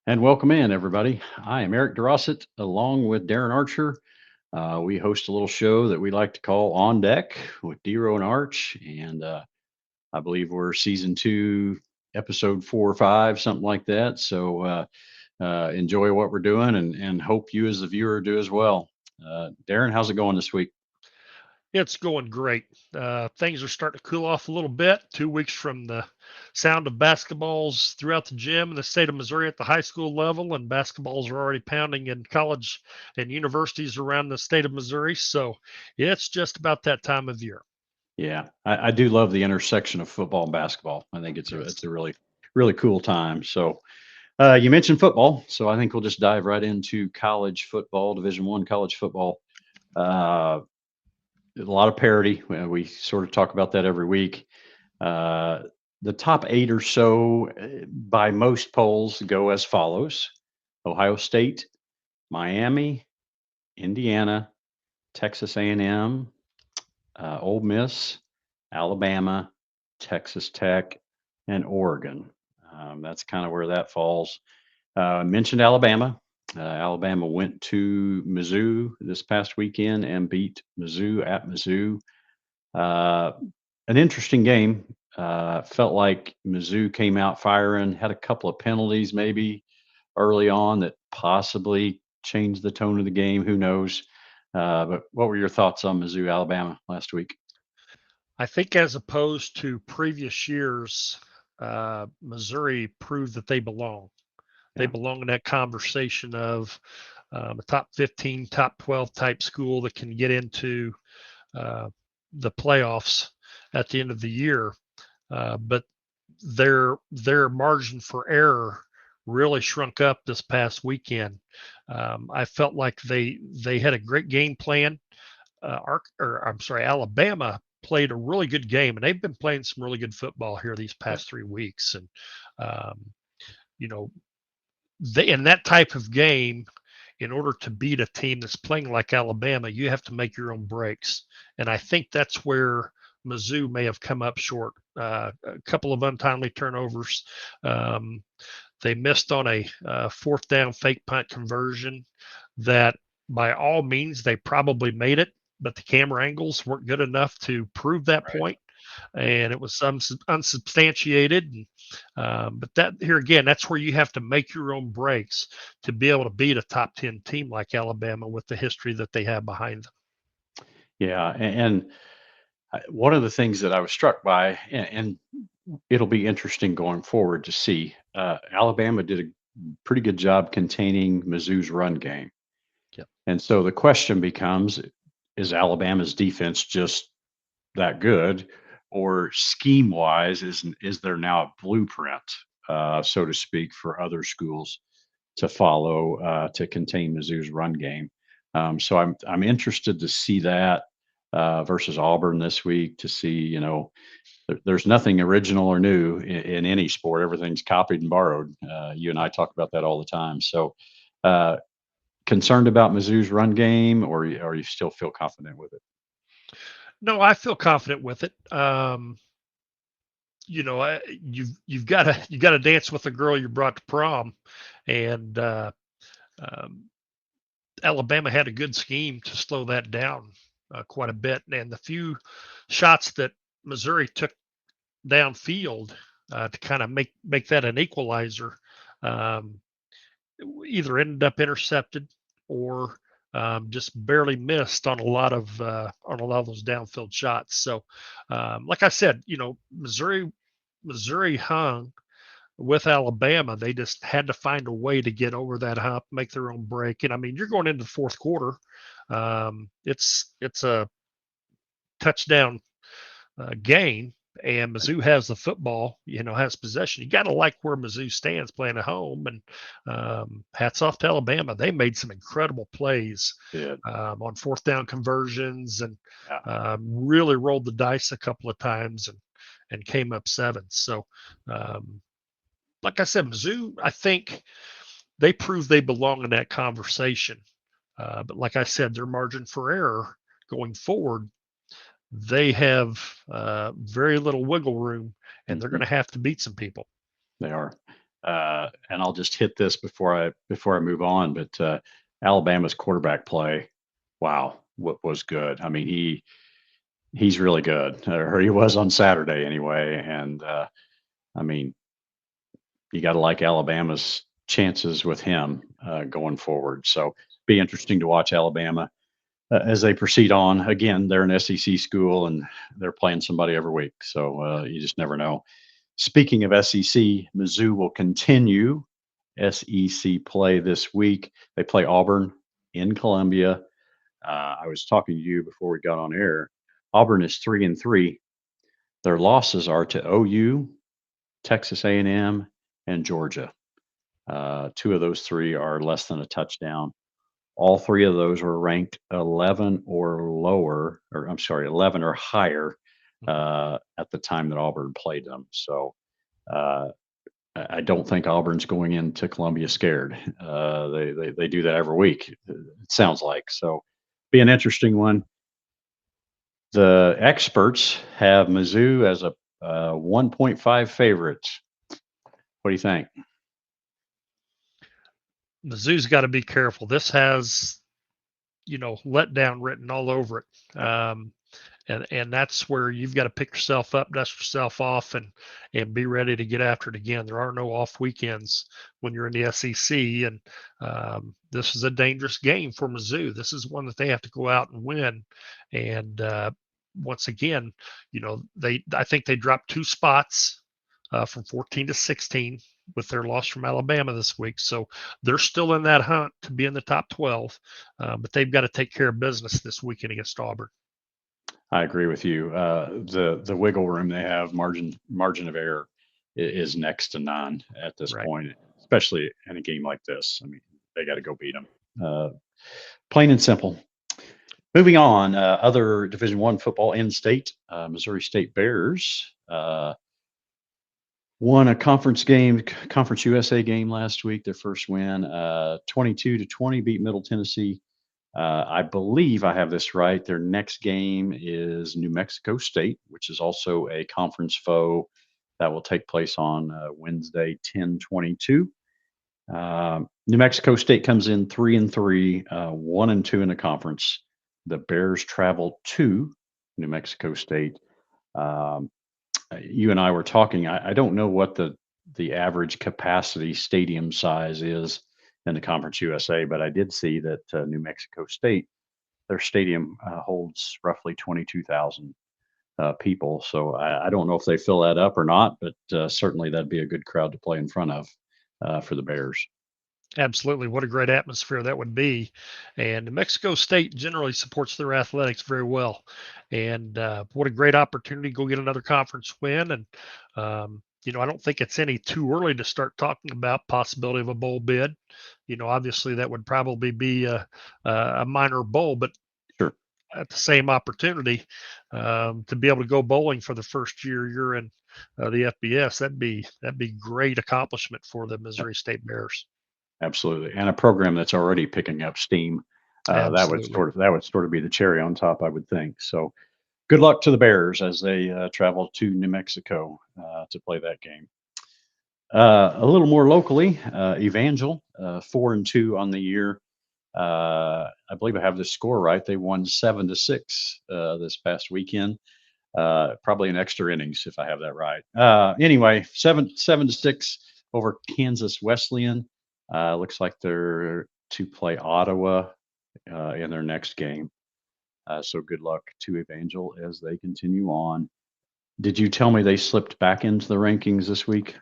And welcome in, everybody. I am Eric DeRosset, along with Darren Archer. We host a little show that we like to call On Deck with Dero and Arch. And I believe we're season two, episode 4 or 5, something like that. So enjoy what we're doing and hope you, as the viewer, do as well. Darren, how's it going this week? It's going great. Things are starting to cool off a little bit. 2 weeks from the sound of basketballs throughout the gym in the state of Missouri at the high school level, and basketballs are already pounding in college and universities around the state of Missouri. So it's just about that time of year. Yeah, I do love the intersection of football and basketball. I think it's Yes. a really cool time. So you mentioned football, so I think we'll just dive right into college football, Division 1 college football. Uh, a lot of parity. We sort of talk about that every week. Uh, the top eight or so, by most polls, go as follows: Ohio State, Miami, Indiana, Texas A&M, Ole Miss, Alabama, Texas Tech, and Oregon. That's kind of where that falls. I mentioned Alabama. Alabama went to Mizzou this past weekend and beat Mizzou at Mizzou. Uh, an interesting game. Felt like Mizzou came out firing, had a couple of penalties maybe early on that possibly changed the tone of the game. Who knows? But what were your thoughts on Mizzou, Alabama last week? I think as opposed to previous years, Missouri proved that they belong. They Yeah, belong in that conversation of a top 15, top 12 type school that can get into uh, the playoffs at the end of the year. But their margin for error really shrunk up this past weekend. I felt like they had a great game plan. Or I'm sorry, Alabama played a really good game, and they've been playing some really good football here these yeah, past 3 weeks. And um, you know, they in that type of game, in order to beat a team that's playing like Alabama, you have to make your own breaks. And I think that's where Mizzou may have come up short. A couple of untimely turnovers. Um, they missed on a fourth down fake punt conversion that, by all means, they probably made it, but the camera angles weren't good enough to prove that right. point, and it was some unsubstantiated. But that here again, that's where you have to make your own breaks to be able to beat a top 10 team like Alabama with the history that they have behind them. Yeah, and one of the things that I was struck by, and it'll be interesting going forward to see, Alabama did a pretty good job containing Mizzou's run game. Yep. And so the question becomes, is Alabama's defense just that good, or scheme wise, is there now a blueprint, so to speak, for other schools to follow to contain Mizzou's run game? So I'm interested to see that versus Auburn this week to see, there's nothing original or new in any sport. Everything's copied and borrowed. You and I talk about that all the time. So, uh, concerned about Mizzou's run game, or you still feel confident with it? No, I feel confident with it. You've got to dance with the girl you brought to prom, and um, Alabama had a good scheme to slow that down quite a bit. And the few shots that Missouri took downfield to kind of make that an equalizer, um, either ended up intercepted or just barely missed on a lot of those downfield shots. So, like I said, Missouri hung with Alabama. They just had to find a way to get over that hump, make their own break. And I mean, you're going into the fourth quarter. It's a touchdown gain, and Mizzou has the football, has possession. You got to like where Mizzou stands playing at home. And hats off to Alabama. They made some incredible plays Did. on fourth down conversions and Yeah. really rolled the dice a couple of times and came up seven. So, um, like I said, Mizzou, I think they prove they belong in that conversation. But like I said, their margin for error going forward, they have very little wiggle room, and they're going Mhm. to have to beat some people. They are. and I'll just hit this before I move on. But Alabama's quarterback play, wow, what was good. I mean, he's really good, or he was on Saturday anyway. And I mean, you got to like Alabama's chances with him going forward. So be interesting to watch Alabama as they proceed on. Again, they're an SEC school and they're playing somebody every week, so you just never know. Speaking of SEC, Mizzou will continue SEC play this week. They play Auburn in Columbia. I was talking to you before we got on air. Auburn is 3-3. Their losses are to OU, Texas A&M, and Georgia. Two of those three are less than a touchdown. All three of those were ranked 11 or lower, or I'm sorry, 11 or higher at the time that Auburn played them. So uh, I don't think Auburn's going into Columbia scared. They do that every week. It sounds like so. Be an interesting one. The experts have Mizzou as a 1.5 favorite. What do you think? Mizzou's got to be careful. This has, letdown written all over it. And that's where you've got to pick yourself up, dust yourself off, and be ready to get after it again. There are no off weekends when you're in the SEC, and this is a dangerous game for Mizzou. This is one that they have to go out and win. And once again, I think they dropped 2 spots from 14 to 16 with their loss from Alabama this week. So they're still in that hunt to be in the top 12, but they've got to take care of business this weekend against Auburn. I agree with you. The wiggle room they have, margin of error, is next to none at this Right. point, especially in a game like this. I mean, they got to go beat them, plain and simple. Moving on, other Division One football in state, Missouri State Bears won a Conference USA game last week. Their first win, 22-20, beat Middle Tennessee. I believe I have this right. Their next game is New Mexico State, which is also a conference foe. That will take place on Wednesday, 10/22. New Mexico State comes in 3-3, 1-2 in the conference. The Bears travel to New Mexico State. Um, you and I were talking. I don't know what the average capacity stadium size is in the Conference USA, but I did see that New Mexico State, their stadium holds roughly 22,000 people. So I don't know if they fill that up or not, but certainly that'd be a good crowd to play in front of for the Bears. Absolutely. What a great atmosphere that would be. And New Mexico State generally supports their athletics very well. And what a great opportunity to go get another conference win. And, I don't think it's any too early to start talking about possibility of a bowl bid. Obviously that would probably be a minor bowl, but Sure. at the same opportunity to be able to go bowling for the first year you're in the FBS, that'd be great accomplishment for the Missouri State Bears. Absolutely, and a program that's already picking up steam. Absolutely. That would sort of be the cherry on top, I would think. So, good luck to the Bears as they travel to New Mexico to play that game. A little more locally, Evangel 4-2 on the year. I believe I have the score right. They won 7-6 this past weekend. Probably in extra innings if I have that right. Anyway, 7-6 over Kansas Wesleyan. Looks like they're to play Ottawa in their next game. So good luck to Evangel as they continue on. Did you tell me they slipped back into the rankings this week?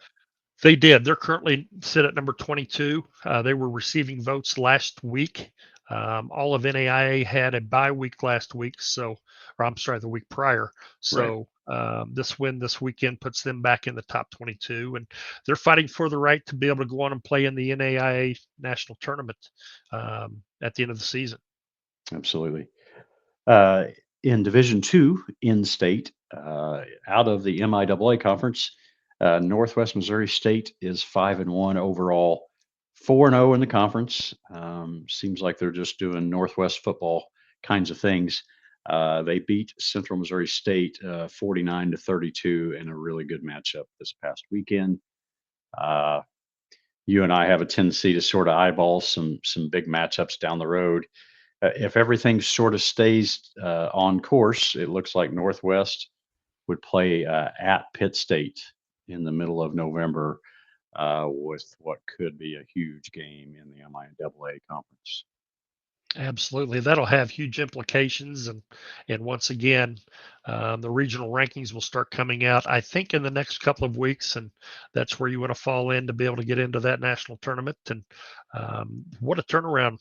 They did. They're currently sit at number 22. They were receiving votes last week. All of NAIA had a bye week last week, or I'm sorry, the week prior. Right. So this win this weekend puts them back in the top 22, and they're fighting for the right to be able to go on and play in the NAIA national tournament at the end of the season. Absolutely. Uh, in Division Two, in state, out of the MIAA conference, Northwest Missouri State is 5-1 overall, 4-0 in the conference. Seems like they're just doing Northwest football kinds of things. They beat Central Missouri State 49-32 in a really good matchup this past weekend. Uh, you and I have a tendency to sort of eyeball some big matchups down the road. If everything sort of stays on course, it looks like Northwest would play at Pitt State in the middle of November with what could be a huge game in the MIAA conference. Absolutely, that'll have huge implications, and once again, the regional rankings will start coming out. I think in the next couple of weeks, and that's where you want to fall in to be able to get into that national tournament. And what a turnaround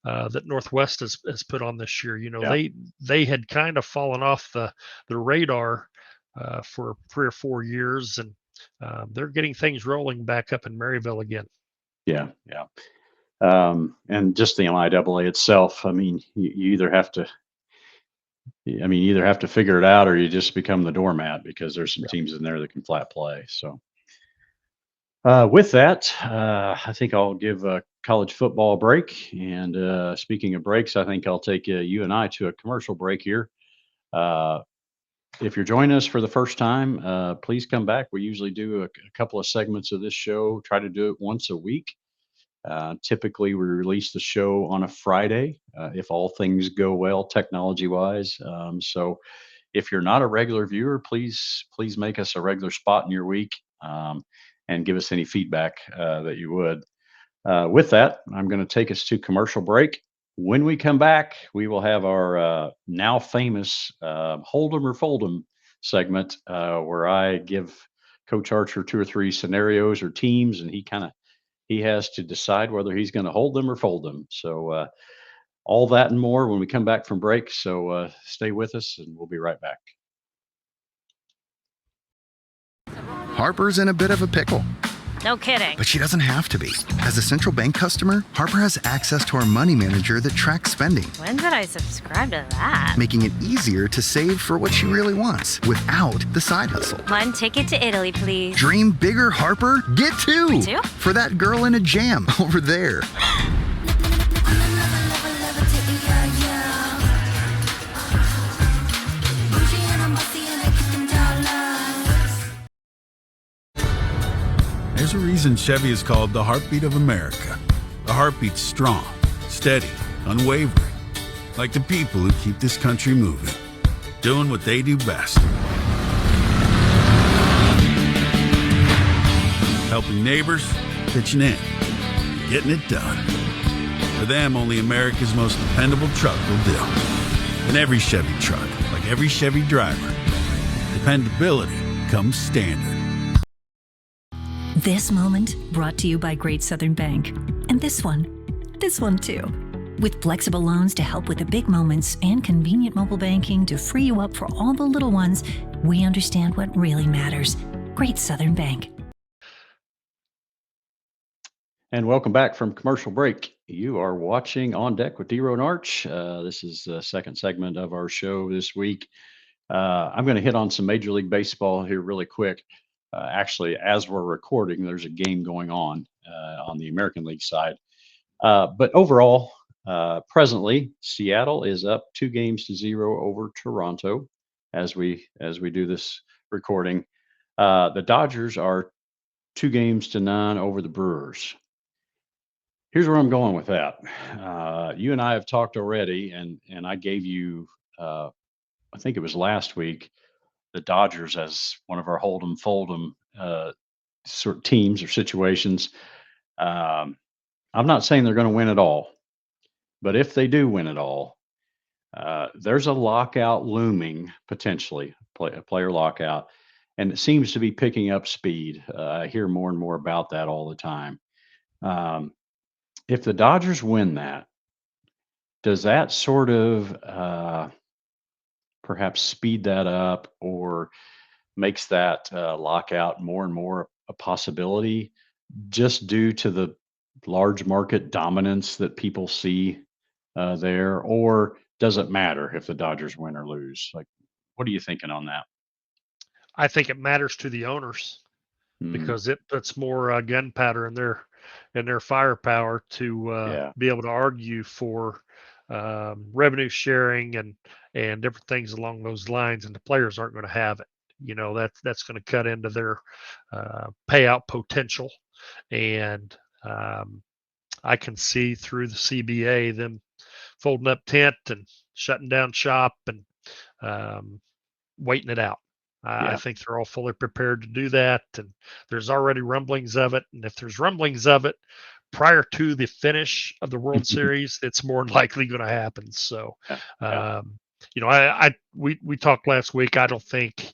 that Northwest has put on this year. You know, Yeah, they had kind of fallen off the radar for 3 or 4 years, and they're getting things rolling back up in Maryville again. yeah, yeah. And just the MIAA itself. I mean, you either have to you either have to figure it out or you just become the doormat because there's some teams in there that can flat play. So, with that, I think I'll give college football a break. And speaking of breaks, I think I'll take you and I to a commercial break here. Uh, if you're joining us for the first time, please come back. We usually do a couple of segments of this show, try to do it once a week. Typically, we release the show on a Friday if all things go well technology wise. So, if you're not a regular viewer, please make us a regular spot in your week and give us any feedback that you would. With that, I'm going to take us to commercial break. When we come back, we will have our now famous Hold 'em or Fold 'em segment where I give Coach Archer two or three scenarios or teams, and he has to decide whether he's going to hold them or fold them. So all that and more when we come back from break. So stay with us, and we'll be right back. Harper's in a bit of a pickle. No kidding. But she doesn't have to be. As a central bank customer, Harper has access to our money manager that tracks spending. When did I subscribe to that? Making it easier to save for what she really wants without the side hustle. One ticket to Italy, please. Dream bigger, Harper? Get two! Two? For that girl in a jam over there. There's a reason Chevy is called the heartbeat of America. The heartbeat's strong, steady, unwavering. Like the people who keep this country moving. Doing what they do best. Helping neighbors, pitching in, getting it done. For them, only America's most dependable truck will do. And every Chevy truck, like every Chevy driver, dependability comes standard. This moment brought to you by Great Southern Bank. And this one too. With flexible loans to help with the big moments and convenient mobile banking to free you up for all the little ones, we understand what really matters. Great Southern Bank. And welcome back from commercial break. You are watching On Deck with Dero and Arch. This is the second segment of our show this week. I'm going to hit on some Major League Baseball here really quick. Actually, as we're recording, there's a game going on the American League side. But overall, presently, Seattle is up 2-0 over Toronto as we do this recording. The Dodgers are 2-0 over the Brewers. Here's where I'm going with that. You and I have talked already, and I gave you, I think it was last week, the Dodgers as one of our hold 'em, fold 'em sort of teams or situations. I'm not saying they're going to win it all, but if they do win it all, there's a lockout looming potentially, a player lockout, and it seems to be picking up speed. I hear more and more about that all the time. If the Dodgers win that, does that sort of perhaps speed that up or makes that lockout more and more a possibility just due to the large market dominance that people see there? Or does it matter if the Dodgers win or lose? Like, what are you thinking on that? I think it matters to the owners Mm, because it puts more gunpowder in their firepower to yeah. be able to argue for revenue sharing and different things along those lines, and the players aren't going to have it. You know, that's going to cut into their payout potential, and I can see through the CBA them folding up tent and shutting down shop and waiting it out. I think they're all fully prepared to do that, and there's already rumblings of it. And if there's rumblings of it prior to the finish of the World Series, it's more than likely going to happen. So, we talked last week. I don't think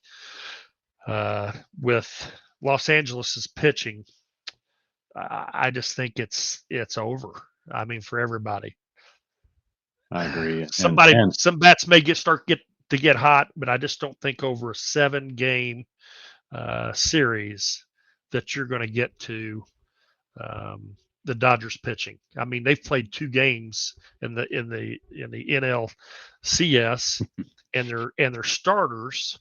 with Los Angeles's pitching, I just think it's over. I mean, for everybody. I agree. Some bats may get hot, but I just don't think over a 7-game series that you're going to get to the Dodgers pitching. I mean, they've played 2 games in the NLCS, and their starters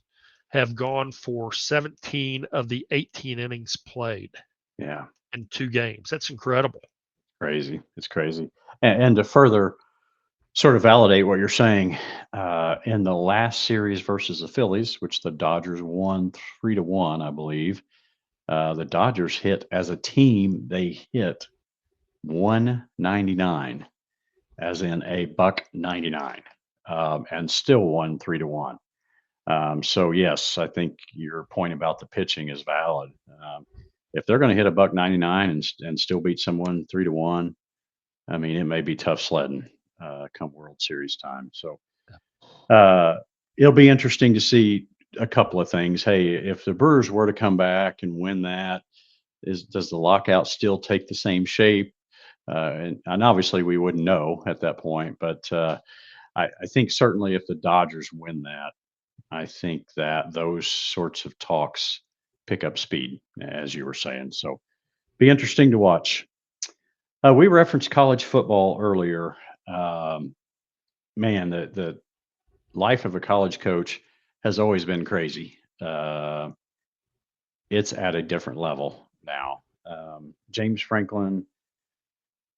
have gone for 17 of the 18 innings played. Yeah, in 2 games. That's incredible. Crazy. It's crazy. And to further sort of validate what you're saying, in the last series versus the Phillies, which the Dodgers won 3-1, I believe, the Dodgers hit as a team, they hit 199, as in a $1.99, and still won 3-1. So yes, I think your point about the pitching is valid. If they're going to hit a $1.99 and still beat someone 3-1, I mean, it may be tough sledding come World Series time. So it'll be interesting to see a couple of things. Hey, if the Brewers were to come back and win that, does the lockout still take the same shape? And obviously we wouldn't know at that point, but I think certainly if the Dodgers win that, I think that those sorts of talks pick up speed, as you were saying. So be interesting to watch. We referenced college football earlier. Man, the life of a college coach has always been crazy. It's at a different level now. James Franklin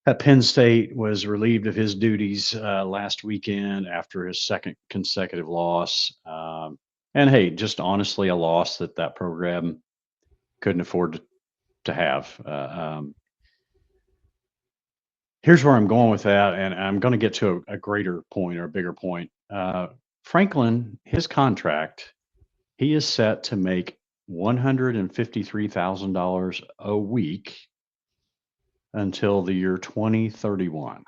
at Penn State was relieved of his duties last weekend after his second consecutive loss. And hey, just honestly, a loss that program couldn't afford to have. Here's where I'm going with that, and I'm going to get to a greater point or a bigger point. Franklin, his contract, he is set to make $153,000 a week until the year 2031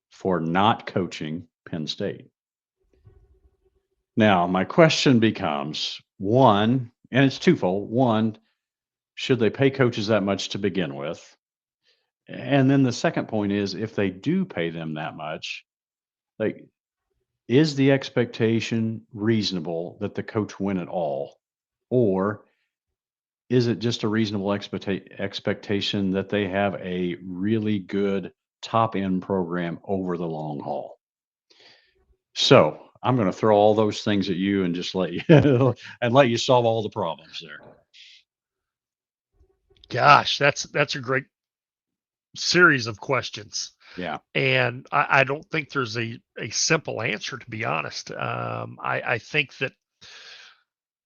for not coaching Penn State. Now, my question becomes, one, and it's twofold. One, should they pay coaches that much to begin with? And then the second point is, if they do pay them that much, like, is the expectation reasonable that the coach win it all? Or is it just a reasonable expectation that they have a really good top end program over the long haul? So I'm going to throw all those things at you and just let you and let you solve all the problems there. Gosh, that's a great series of questions. Yeah. And I don't think there's a simple answer, to be honest. I think that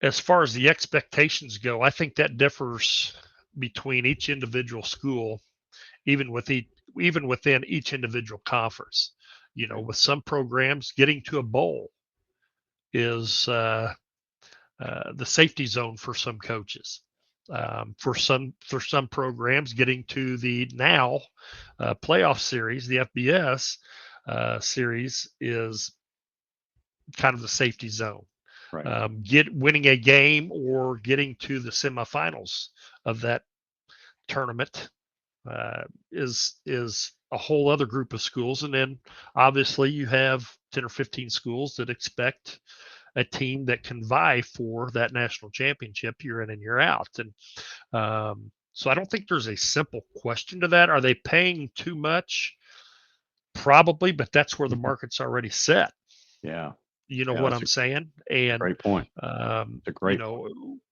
as far as the expectations go, I think that differs between each individual school, even within each individual conference. You know, with some programs, getting to a bowl is the safety zone for some coaches. For some programs, getting to the now playoff series, the FBS series, is kind of the safety zone. Right. Winning a game or getting to the semifinals of that tournament is a whole other group of schools. And then obviously you have 10 or 15 schools that expect a team that can vie for that national championship year in and year out. And so I don't think there's a simple question to that. Are they paying too much? Probably, but that's where the market's already set. Yeah. You know what I'm saying? And great point. A great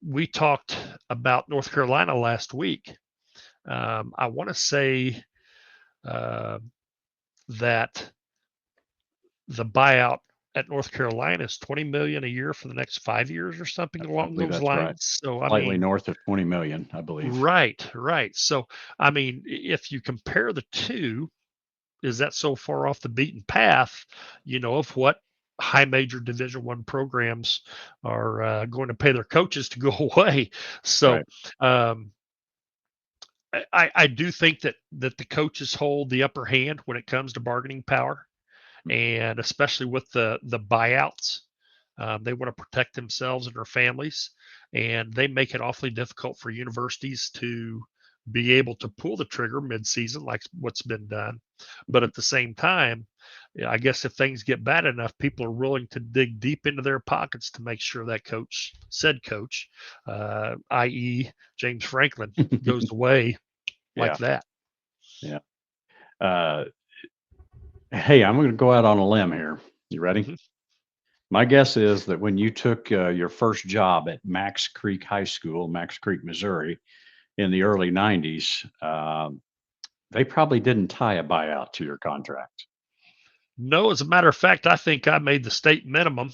we talked about North Carolina last week. I want to say that the buyout at North Carolina is 20 million a year for the next 5 years or something I along believe those that's right. lines. So I Slightly mean, north of 20 million, I believe. right, right. So I mean, if you compare the two, is that so far off the beaten path, of what high major Division I programs are going to pay their coaches to go away? So Right. um, I do think that the coaches hold the upper hand when it comes to bargaining power, and especially with the buyouts. They want to protect themselves and their families, and they make it awfully difficult for universities to be able to pull the trigger mid-season like what's been done. But at the same time, yeah, I guess if things get bad enough, people are willing to dig deep into their pockets to make sure that said coach, i.e., James Franklin, goes away like Yeah. that. Yeah. Uh, hey, I'm going to go out on a limb here. You ready? Mhm. My guess is that when you took your first job at Max Creek High School, Max Creek, Missouri, in the early 90s, they probably didn't tie a buyout to your contract. No, as a matter of fact, I think I made the state minimum.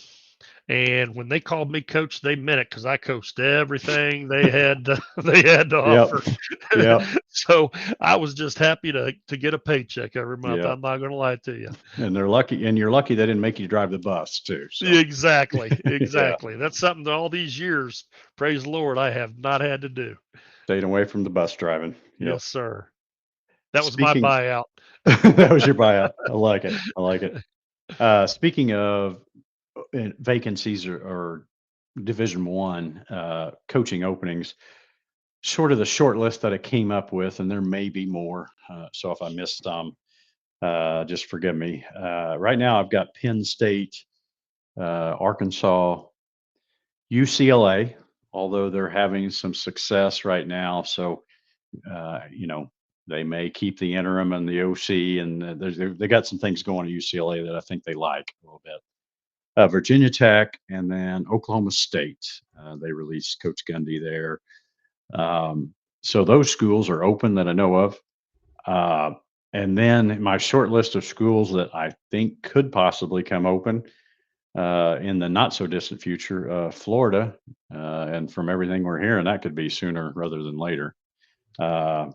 And when they called me coach, they meant it because I coached everything they had to, they had to Yep. offer. Yep. So I was just happy to get a paycheck every month. Yep. I'm not going to lie to you. And you're lucky they didn't make you drive the bus too. So, Exactly, yeah, exactly. That's something that all these years, praise the Lord, I have not had to do. stayed away from the bus driving. Yep. Yes, sir. That was my Speaking, buyout. that was your buyout. I like it. I like it. Speaking of vacancies or Division One coaching openings, sort of the short list that I came up with, and there may be more. So if I missed some, just forgive me. Right now, I've got Penn State, Arkansas, UCLA, although they're having some success right now. So, you know, they may keep the interim and the OC, and they got some things going at UCLA that I think they like a little bit. Virginia Tech, and then Oklahoma State. They released Coach Gundy there. So those schools are open that I know of. Uh, and then my short list of schools that I think could possibly come open in the not so distant future, Florida. And from everything we're hearing, that could be sooner rather than later. I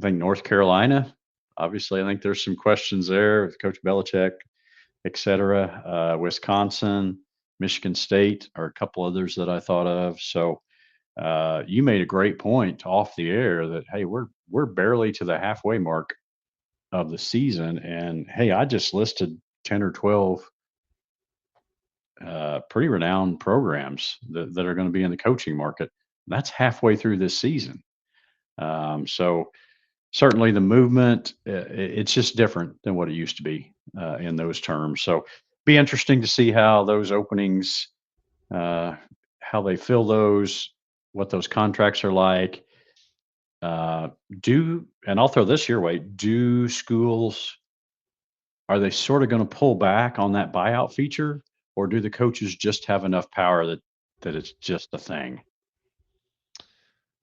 think North Carolina, obviously, I think there's some questions there with Coach Belichick, et cetera. Wisconsin, Michigan State are a couple others that I thought of. So you made a great point off the air that hey, we're barely to the halfway mark of the season, and hey, I just listed 10 or 12 pretty renowned programs that are going to be in the coaching market. That's halfway through this season. So certainly the movement, it's just different than what it used to be in those terms. So be interesting to see how those openings, uh, how they fill those, what those contracts are like. Uh, and I'll throw this your way, do schools, are they sort of going to pull back on that buyout feature, or do the coaches just have enough power that it's just a thing?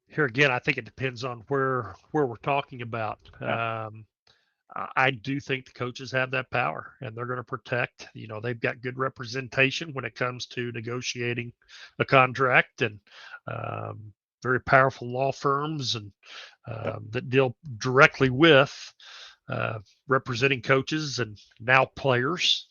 Here again, I think it depends on where we're talking about. Yeah. I do think the coaches have that power and they're going to protect. They've got good representation when it comes to negotiating a contract, and very powerful law firms and Yep. that deal directly with representing coaches and now players.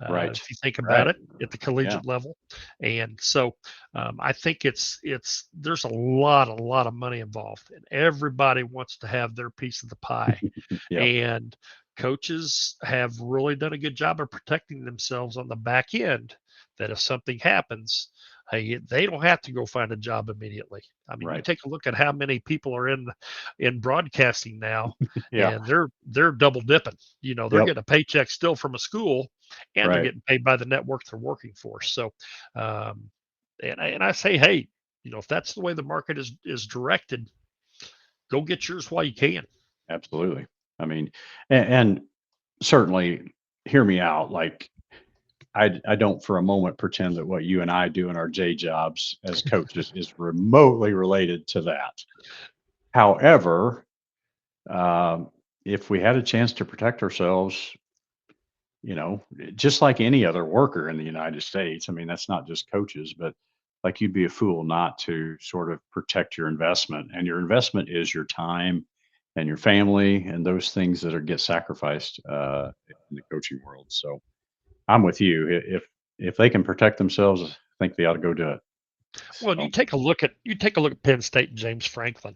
Right. If you think about Right. it at the Yeah. collegiate level, and so I think there's a lot of money involved, and everybody wants to have their piece of the pie. Yep. And coaches have really done a good job of protecting themselves on the back end, that if something happens, hey, they don't have to go find a job immediately. I mean, you Right. take a look at how many people are in broadcasting now, Yeah. and they're double dipping. They're Yep. getting a paycheck still from a school, and they're Right. getting paid by the network they're working for. So, um, and I say, hey, if that's the way the market is directed, go get yours while you can. Absolutely. I mean, and certainly hear me out. Like I don't for a moment pretend that what you and I do in our J jobs as coaches is remotely related to that. However, um, if we had a chance to protect ourselves, just like any other worker in the United States. I mean, that's not just coaches, but like you'd be a fool not to sort of protect your investment. And your investment is your time and your family and those things that are get sacrificed in the coaching world. So I'm with you. If they can protect themselves, I think they ought to go do it. Well, and So you take a look at Penn State and James Franklin.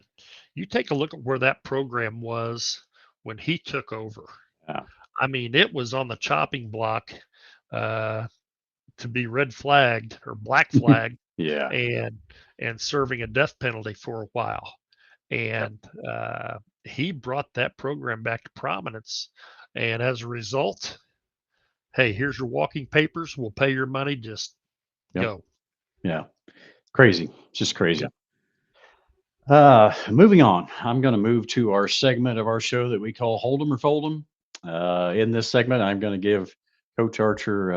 You take a look at where that program was when he took over. yeah. I mean, it was on the chopping block uh, to be red flagged or black flagged Yeah. and serving a death penalty for a while. Yep. And he brought that program back to prominence. And as a result, hey, here's your walking papers. We'll pay your money. Just Yep. go. Yeah. Crazy. Just Yeah. crazy. Moving on, I'm going to move to our segment of our show that we call Hold 'em or Fold 'em. In this segment, I'm going to give Coach Archer,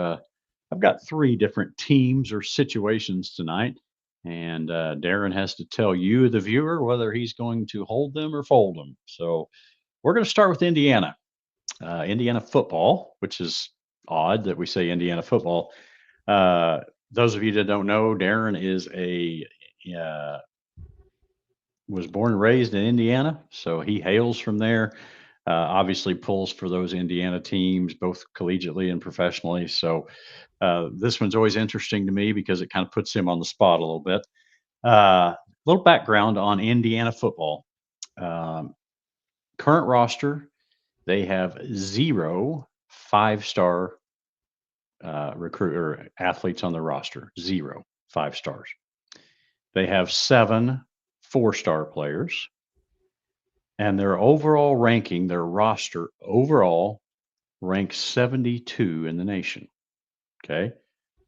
I've got three different teams or situations tonight. And Darren has to tell you, the viewer, whether he's going to hold them or fold them. So we're going to start with Indiana. Indiana football, which is odd that we say Indiana football. Uh, those of you that don't know, Darren is uh, was born and raised in Indiana, so he hails from there. Obviously, pulls for those Indiana teams, both collegiately and professionally. So this one's always interesting to me because it kind of puts him on the spot a little bit. Little background on Indiana football. Um, Current roster, they have 0 5-star recruit or athletes on the roster. 0 5 stars. They have 7 4-star players, and their overall ranking, their roster overall ranks 72 in the nation. Okay.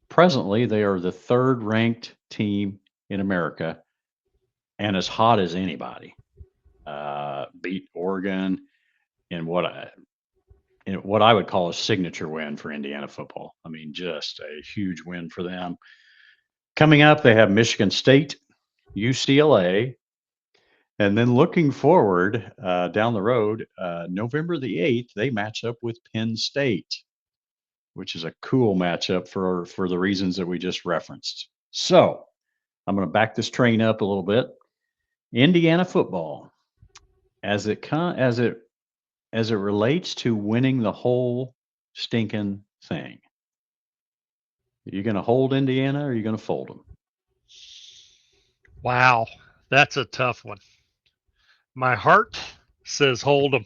Presently, they are the third ranked team in America and as hot as anybody. Beat Oregon in what I would call a signature win for Indiana football. I mean, just a huge win for them. Coming up, they have Michigan State, UCLA, and then looking forward down the road, November the 8th, they match up with Penn State, which is a cool matchup for the reasons that we just referenced. So I'm going to back this train up a little bit. Indiana football, as it relates to winning the whole stinking thing. Are you going to hold Indiana or are you going to fold them? Wow. That's a tough one. My heart says hold them.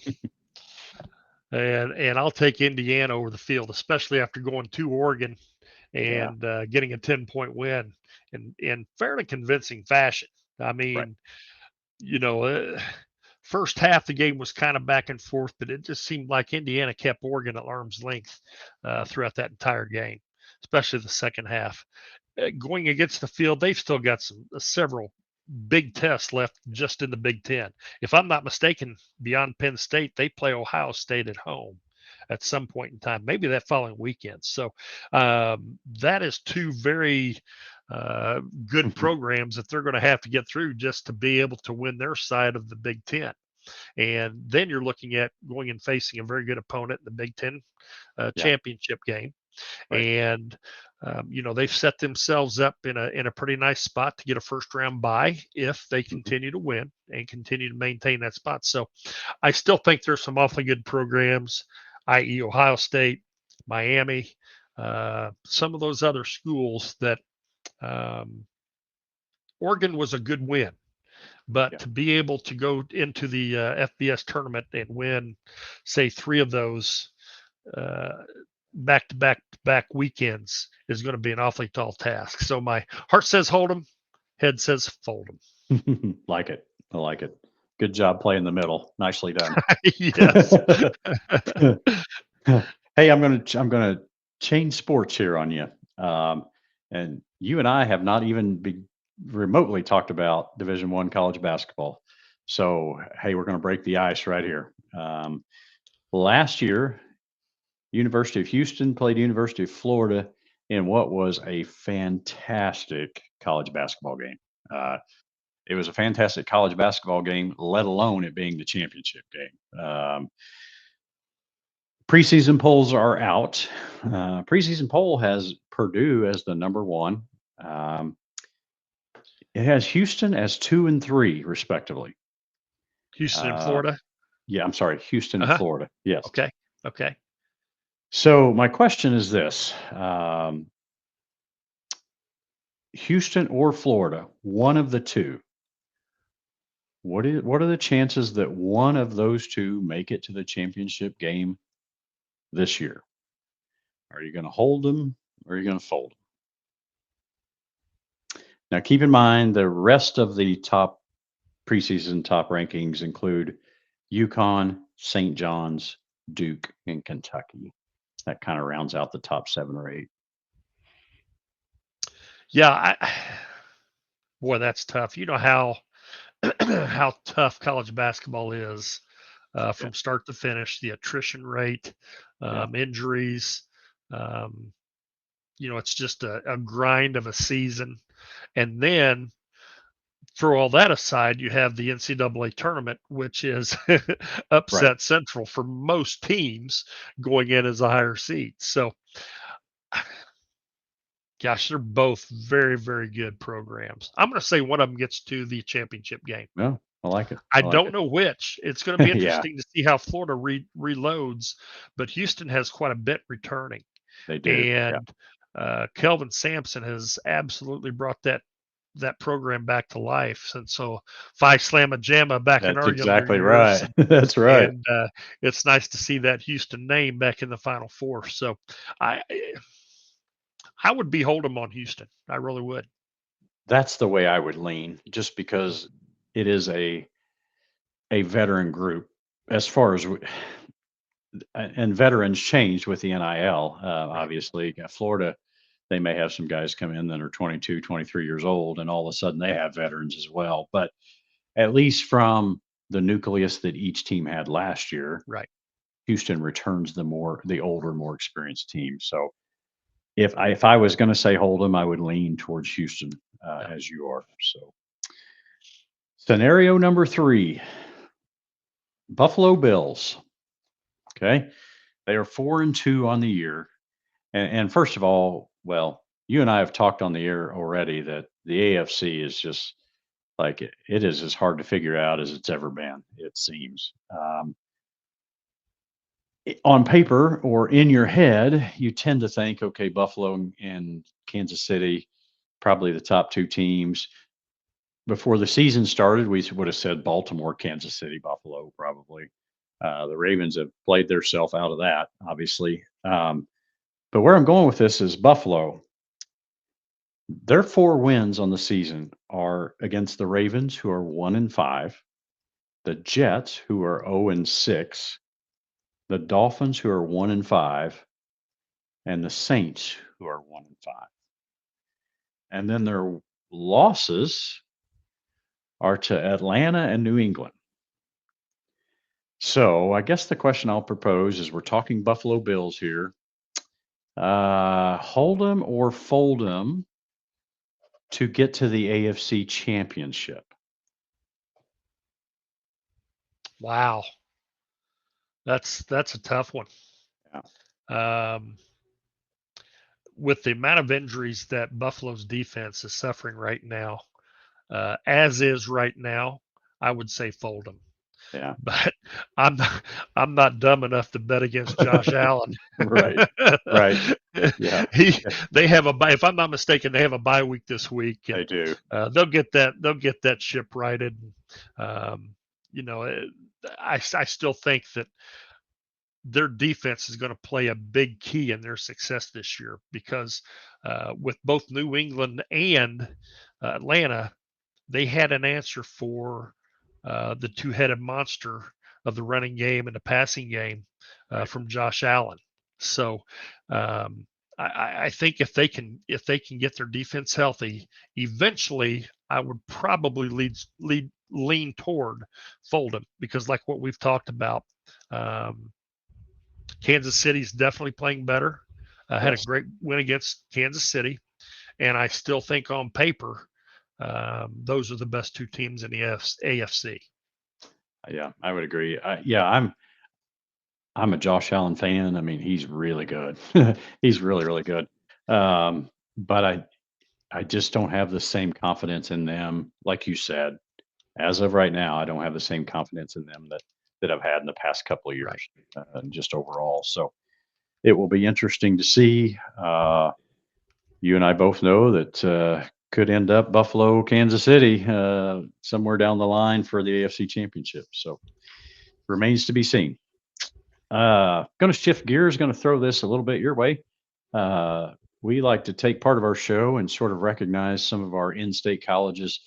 And I'll take Indiana over the field, especially after going to Oregon Yeah. and getting a 10-point win in fairly convincing fashion. I Right. mean, you know, first half the game was kind of back and forth, but it just seemed like Indiana kept Oregon at arm's length throughout that entire game, especially the second half. Going against the field, they've still got several big tests left just in the Big Ten. If I'm not mistaken, beyond Penn State, they play Ohio State at home at some point in time, maybe that following weekend. So that is two very good programs that they're going to have to get through just to be able to win their side of the Big Ten. And then you're looking at going and facing a very good opponent in the Big Ten Yeah. championship game. Right. And they've set themselves up in a pretty nice spot to get a first round bye if they continue to win and continue to maintain that spot. So I still think there's some awfully good programs, i.e. Ohio State, Miami, some of those other schools that Oregon was a good win. But Yeah. to be able to go into the FBS tournament and win, say, 3 of those back weekends is going to be an awfully tall task. So my heart says hold them, head says fold them. Like it. I like it. Good job playing the middle. Nicely done. Yes. Hey, I'm gonna change sports here on you. And you and I have not even remotely talked about Division One college basketball. So hey, we're gonna break the ice right here. Last year, University of Houston played University of Florida in what was a fantastic college basketball game. It was a fantastic college basketball game, let alone it being the championship game. Preseason polls are out. Preseason poll has Purdue as the number one. Um, it has Houston as 2 and 3, respectively. Houston and Uh, Florida. yeah, I'm sorry, Houston and Uh-huh. Florida. Yes. Okay. Okay. So my question is this: Houston or Florida, one of the two. What are the chances that one of those two make it to the championship game this year? Are you going to hold them or are you going to fold them? Now, keep in mind the rest of the top preseason top rankings include UConn, St. John's, Duke, and Kentucky. That kind of rounds out the top 7 or 8. Yeah. Boy, that's tough. You know how how tough college basketball is from start to finish. The attrition rate, Yeah. injuries. It's just a grind of a season. And then throw all that aside, you have the NCAA tournament, which is upset Right. central for most teams going in as a higher seed. So, gosh, they're both very, very good programs. I'm going to say one of them gets to the championship game. No, I like it. I I like don't it. know which. It's going to be Yeah, interesting to see how Florida reloads, but Houston has quite a bit returning. they do. Yeah. And Kelvin Sampson has absolutely brought that program back to life. And so Phi Slamma Jamma back in That's our younger exactly years. right. That's right. And it's nice to see that Houston name back in the Final Four. So I would be holding on Houston. I really would. That's the way I would lean, just because it is a veteran group as far as and veterans change with the NIL. Obviously, Florida, they may have some guys come in that are 22, 23 years old, and all of a sudden they have veterans as well. But at least from the nucleus that each team had last year, Right. Houston returns the older, more experienced team. So if I was going to say hold them, I would lean towards Houston as you are. So scenario number 3, Buffalo Bills. Okay, they are 4 and 2 on the year, and first of all, well, you and I have talked on the air already that the AFC is just like it is as hard to figure out as it's ever been. It seems. On paper or in your head, you tend to think, okay, Buffalo and Kansas City, probably the top 2 teams. Before the season started, we would have said Baltimore, Kansas City, Buffalo, probably. The Ravens have played themselves out of that, obviously. But where I'm going with this is Buffalo. Their 4 wins on the season are against the Ravens, who are 1 and 5, the Jets, who are 0 and 6, the Dolphins, who are 1 and 5, and the Saints, who are 1 and 5. And then their losses are to Atlanta and New England. So I guess the question I'll propose is we're talking Buffalo Bills here. Hold them or fold them to get to the AFC Championship. Wow. That's a tough one. Yeah. With the amount of injuries that Buffalo's defense is suffering right now, as is right now, I would say fold them. Yeah. But I'm not dumb enough to bet against Josh Allen. Right. Right. Yeah. They have a bye. If I'm not mistaken, they have a bye week this week. They And, do. they'll get that ship righted. I still think that their defense is going to play a big key in their success this year because with both New England and Atlanta, they had an answer for the two-headed monster of the running game and the passing game from Josh Allen. So I think if they can get their defense healthy, eventually I would probably lean toward fold because like what we've talked about, Kansas City's definitely playing better. Had a great win against Kansas City, and I still think on paper those are the best 2 teams in the AFC. Yeah, I would agree. I'm a Josh Allen fan. I mean, he's really good. He's really, really good. But I just don't have the same confidence in them, like you said. As of right now, I don't have the same confidence in them that I've had in the past couple of Right. years, just overall. So it will be interesting to see. You and I both know that could end up Buffalo, Kansas City, somewhere down the line for the AFC Championship. So remains to be seen. Going to shift gears. Going to throw this a little bit your way. We like to take part of our show and sort of recognize some of our in-state colleges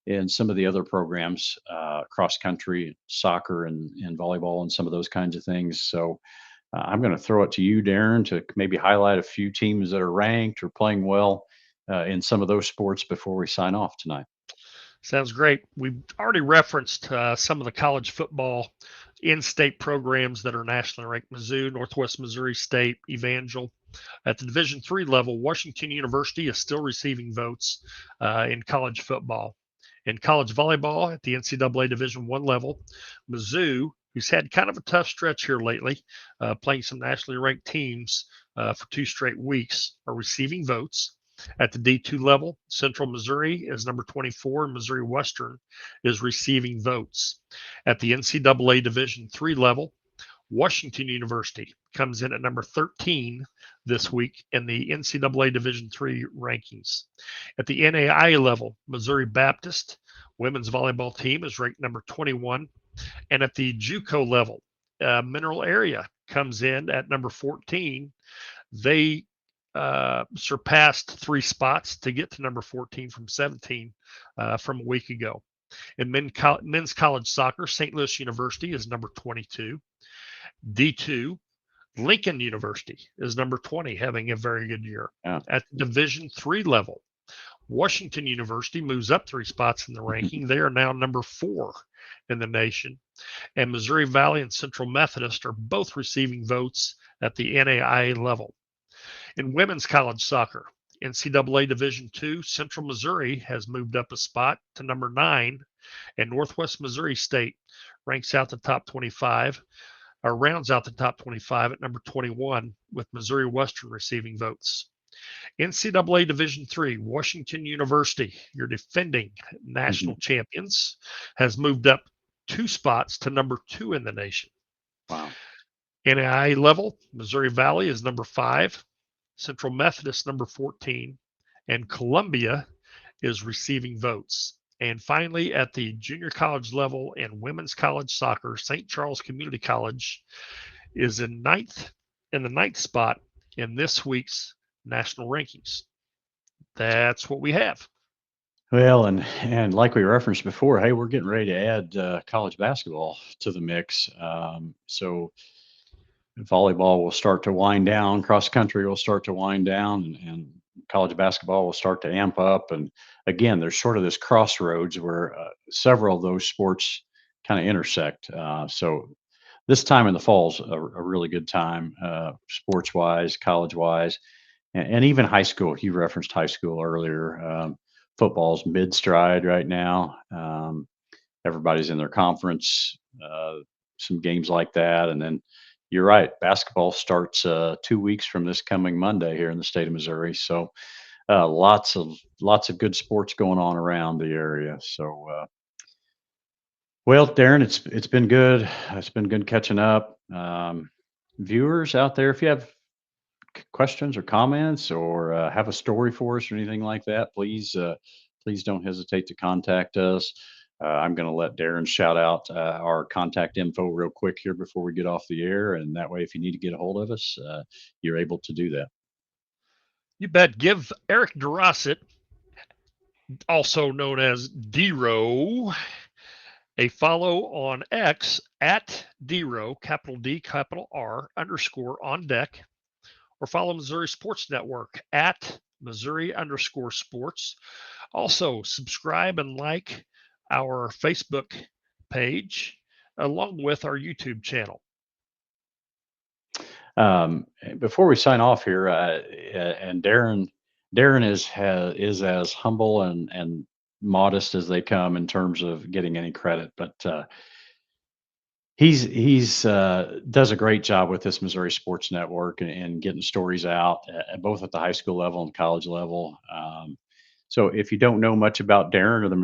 and some of the other programs, cross country, soccer, and volleyball, and some of those kinds of things. So I'm going to throw it to you, Darren, to maybe highlight a few teams that are ranked or playing well in some of those sports before we sign off tonight. Sounds great. We've already referenced some of the college football in-state programs that are nationally ranked: Mizzou, Northwest Missouri State, Evangel. At the Division III level, Washington University is still receiving votes in college football. In college volleyball at the NCAA Division I level, Mizzou, who's had kind of a tough stretch here lately, playing some nationally ranked teams for 2 straight weeks, are receiving votes. At the D2 level, Central Missouri is number 24, and Missouri Western is receiving votes. At the NCAA Division III level, Washington University comes in at number 13 this week in the NCAA Division III rankings. At the NAIA level, Missouri Baptist women's volleyball team is ranked number 21. And at the JUCO level, Mineral Area comes in at number 14. They surpassed 3 spots to get to number 14 from 17 from a week ago. In men's college soccer, St. Louis University is number 22. D2, Lincoln University is number 20, having a very good year. Yeah. At the Division III level, Washington University moves up 3 spots in the ranking. They are now number 4 in the nation. And Missouri Valley and Central Methodist are both receiving votes at the NAIA level. In women's college soccer, NCAA Division II, Central Missouri has moved up a spot to number 9, and Northwest Missouri State ranks out the top 25, or rounds out the top 25 at number 21, with Missouri Western receiving votes. NCAA Division III, Washington University, your defending national champions, has moved up 2 spots to number 2 in the nation. Wow. NAIA level, Missouri Valley is number 5, Central Methodist number 14, and Columbia is receiving votes. And finally, at the junior college level and women's college soccer, St. Charles Community College is in the ninth spot in this week's national rankings. That's what we have. Well, and like we referenced before, hey, we're getting ready to add college basketball to the mix. So volleyball will start to wind down, cross country will start to wind down, and college basketball will start to amp up. And again, there's sort of this crossroads where several of those sports kind of intersect. So this time in the fall's a really good time, sports wise, college wise, and even high school. You referenced high school earlier. Football's mid stride right now. Everybody's in their conference, some games like that. And then you're right, basketball starts 2 weeks from this coming Monday here in the state of Missouri. So lots of good sports going on around the area. So well, Darren, it's been good. It's been good catching up. Viewers out there, if you have questions or comments or have a story for us or anything like that, please don't hesitate to contact us. I'm going to let Darren shout out our contact info real quick here before we get off the air, and that way, if you need to get a hold of us, you're able to do that. You bet. Give Eric DeRosset, also known as Dero, a follow on X at Dero, capital D, capital R, _ on deck, or follow Missouri Sports Network at Missouri _ sports. Also, subscribe and like our Facebook page along with our YouTube channel. Before we sign off here, and Darren is as humble and modest as they come in terms of getting any credit, but He's does a great job with this Missouri Sports Network and getting stories out both at the high school level and college level. So if you don't know much about Darren or the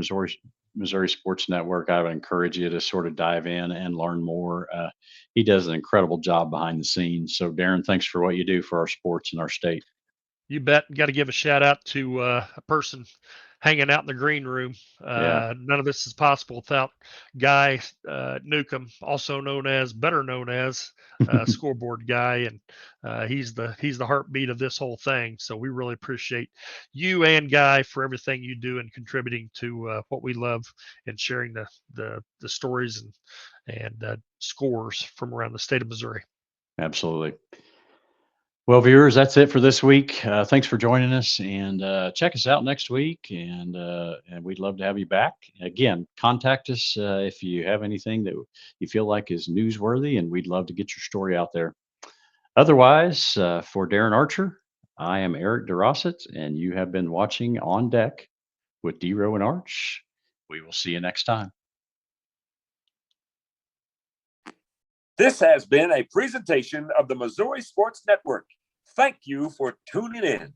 Missouri Sports Network, I would encourage you to sort of dive in and learn more. He does an incredible job behind the scenes. So Darren, thanks for what you do for our sports in our state. You bet. Got to give a shout out to a person hanging out in the green room. Yeah. None of this is possible without Guy Newcomb, also better known as scoreboard guy, and he's the heartbeat of this whole thing. So we really appreciate you and Guy for everything you do and contributing to what we love and sharing the stories and scores from around the state of Missouri. Absolutely. Well, viewers, that's it for this week. Thanks for joining us, and check us out next week. And we'd love to have you back. Again, contact us if you have anything that you feel like is newsworthy, and we'd love to get your story out there. Otherwise, for Darren Archer, I am Eric DeRosset, and you have been watching On Deck with Dero and Arch. We will see you next time. This has been a presentation of the Missouri Sports Network. Thank you for tuning in.